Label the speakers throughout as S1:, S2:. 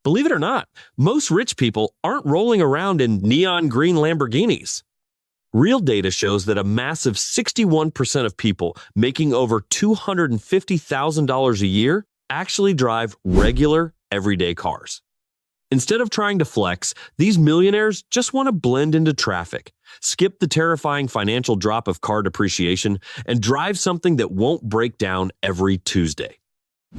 S1: Believe it or not, most rich people aren't rolling around in neon green Lamborghinis. Real data shows that a massive 61% of people making over $250,000 a year actually drive regular, everyday cars. Instead of trying to flex, these millionaires just want to blend into traffic, skip the terrifying financial drop of car depreciation, and drive something that won't break down every Tuesday.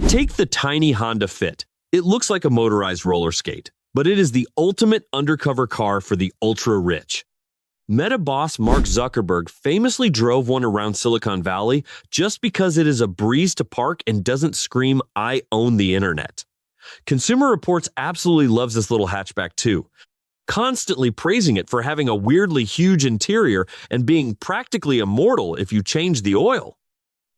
S1: Take the tiny Honda Fit. It looks like a motorized roller skate, but it is the ultimate undercover car for the ultra-rich. Meta boss Mark Zuckerberg famously drove one around Silicon Valley just because it is a breeze to park and doesn't scream, "I own the internet." Consumer Reports absolutely loves this little hatchback too, constantly praising it for having a weirdly huge interior and being practically immortal if you change the oil.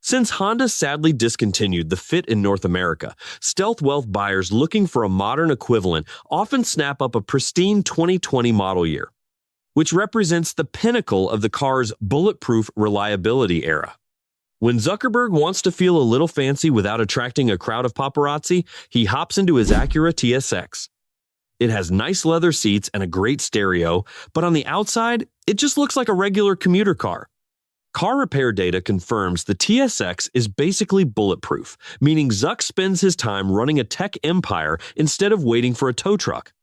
S1: Since Honda sadly discontinued the Fit in North America, stealth wealth buyers looking for a modern equivalent often snap up a pristine 2020 model year, which represents the pinnacle of the car's bulletproof reliability era. When Zuckerberg wants to feel a little fancy without attracting a crowd of paparazzi, he hops into his Acura TSX. It has nice leather seats and a great stereo, but on the outside, it just looks like a regular commuter car. Car repair data confirms the TSX is basically bulletproof, meaning Zuck spends his time running a tech empire instead of waiting for a tow truck.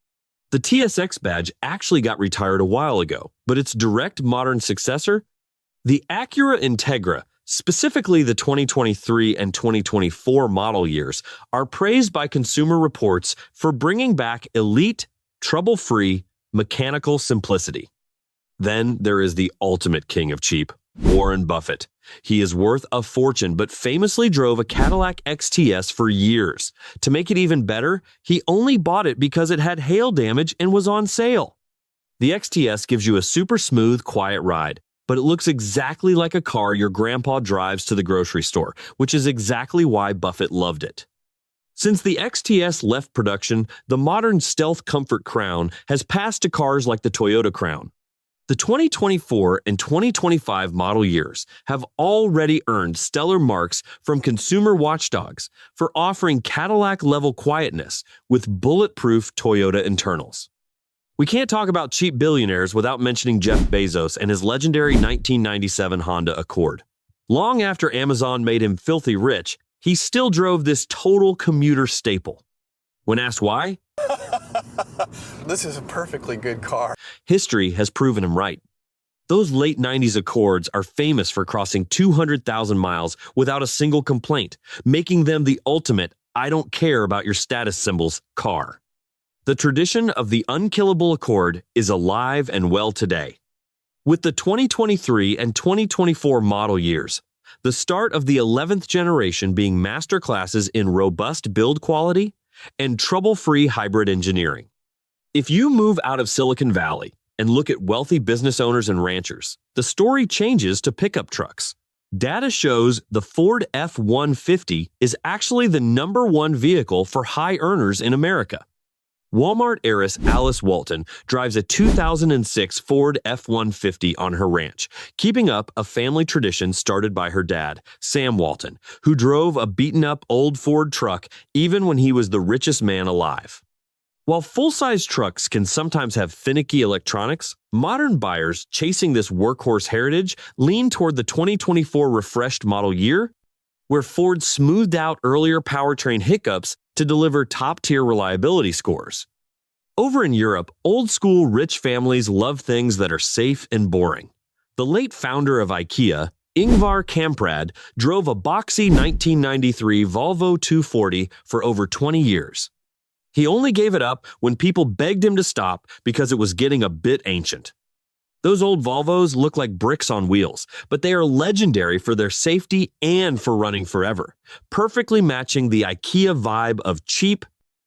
S1: The TSX badge actually got retired a while ago, but its direct modern successor, the Acura Integra, specifically the 2023 and 2024 model years, are praised by Consumer Reports for bringing back elite, trouble-free, mechanical simplicity. Then there is the ultimate king of cheap, Warren Buffett. He is worth a fortune, but famously drove a Cadillac XTS for years. To make it even better, he only bought it because it had hail damage and was on sale. The XTS gives you a super smooth, quiet ride, but it looks exactly like a car your grandpa drives to the grocery store, which is exactly why Buffett loved it. Since the XTS left production, the modern stealth comfort Crown has passed to cars like the Toyota Crown. The 2024 and 2025 model years have already earned stellar marks from consumer watchdogs for offering Cadillac-level quietness with bulletproof Toyota internals. We can't talk about cheap billionaires without mentioning Jeff Bezos and his legendary 1997 Honda Accord. Long after Amazon made him filthy rich, he still drove this total commuter staple. When asked why,
S2: This is a perfectly good car.
S1: history has proven him right. Those late 90s Accords are famous for crossing 200,000 miles without a single complaint, making them the ultimate "I don't care about your status symbols" car. The tradition of the unkillable Accord is alive and well today. With the 2023 and 2024 model years, the start of the 11th generation being master classes in robust build quality and trouble-free hybrid engineering. If you move out of Silicon Valley and look at wealthy business owners and ranchers, the story changes to pickup trucks. Data shows the Ford F-150 is actually the #1 vehicle for high earners in America. Walmart heiress Alice Walton drives a 2006 Ford F-150 on her ranch, keeping up a family tradition started by her dad, Sam Walton, who drove a beaten-up old Ford truck even when he was the richest man alive. While full-size trucks can sometimes have finicky electronics, modern buyers chasing this workhorse heritage lean toward the 2024 refreshed model year, where Ford smoothed out earlier powertrain hiccups to deliver top-tier reliability scores. Over in Europe, old-school rich families love things that are safe and boring. The late founder of IKEA, Ingvar Kamprad, drove a boxy 1993 Volvo 240 for over 20 years. He only gave it up when people begged him to stop because it was getting a bit ancient. Those old Volvos look like bricks on wheels, but they are legendary for their safety and for running forever, perfectly matching the IKEA vibe of cheap,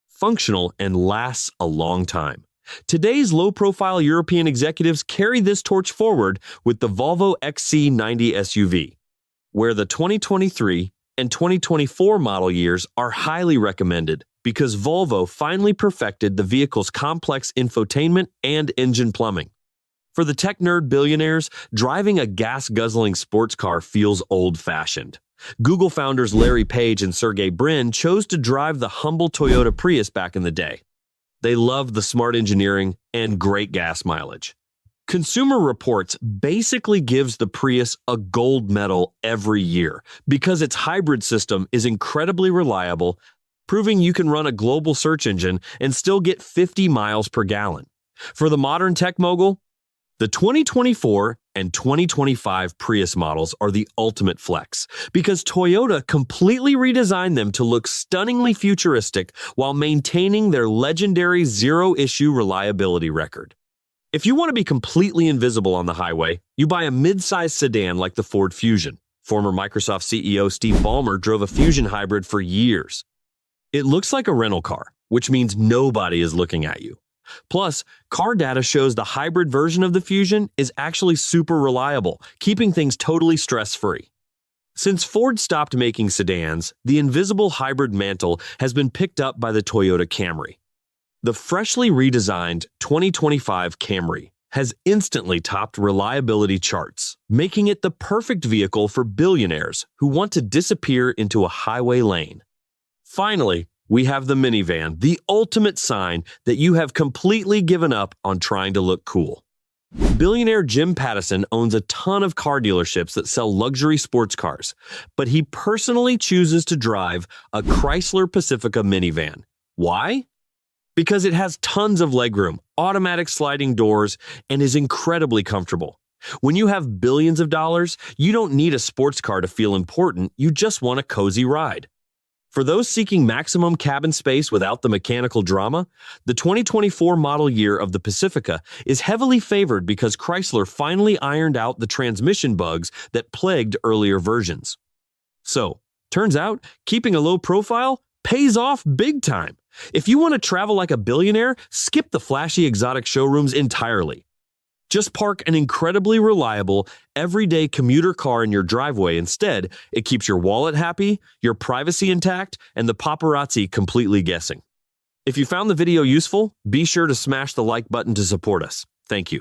S1: functional, and lasts a long time. Today's low-profile European executives carry this torch forward with the Volvo XC90 SUV, where the 2023 and 2024 model years are highly recommended because Volvo finally perfected the vehicle's complex infotainment and engine plumbing. For the tech nerd billionaires, driving a gas-guzzling sports car feels old-fashioned. Google founders Larry Page and Sergey Brin chose to drive the humble Toyota Prius back in the day. They love the smart engineering and great gas mileage. Consumer Reports basically gives the Prius a gold medal every year because its hybrid system is incredibly reliable, proving you can run a global search engine and still get 50 miles per gallon. For the modern tech mogul, the 2024 and 2025 Prius models are the ultimate flex because Toyota completely redesigned them to look stunningly futuristic while maintaining their legendary zero-issue reliability record. If you want to be completely invisible on the highway, you buy a mid-size sedan like the Ford Fusion. Former Microsoft CEO Steve Ballmer drove a Fusion hybrid for years. It looks like a rental car, which means nobody is looking at you. Plus, car data shows the hybrid version of the Fusion is actually super reliable, keeping things totally stress-free. Since Ford stopped making sedans, the invisible hybrid mantle has been picked up by the Toyota Camry. The freshly redesigned 2025 Camry has instantly topped reliability charts, making it the perfect vehicle for billionaires who want to disappear into a highway lane. Finally, we have the minivan, the ultimate sign that you have completely given up on trying to look cool. Billionaire Jim Pattison owns a ton of car dealerships that sell luxury sports cars, but he personally chooses to drive a Chrysler Pacifica minivan. Why? Because it has tons of legroom, automatic sliding doors, and is incredibly comfortable. When you have billions of dollars, you don't need a sports car to feel important, you just want a cozy ride. For those seeking maximum cabin space without the mechanical drama, the 2024 model year of the Pacifica is heavily favored because Chrysler finally ironed out the transmission bugs that plagued earlier versions. So, turns out, keeping a low profile pays off big time. If you want to travel like a billionaire, skip the flashy exotic showrooms entirely. Just park an incredibly reliable, everyday commuter car in your driveway instead. It keeps your wallet happy, your privacy intact, and the paparazzi completely guessing. If you found the video useful, be sure to smash the like button to support us. Thank you.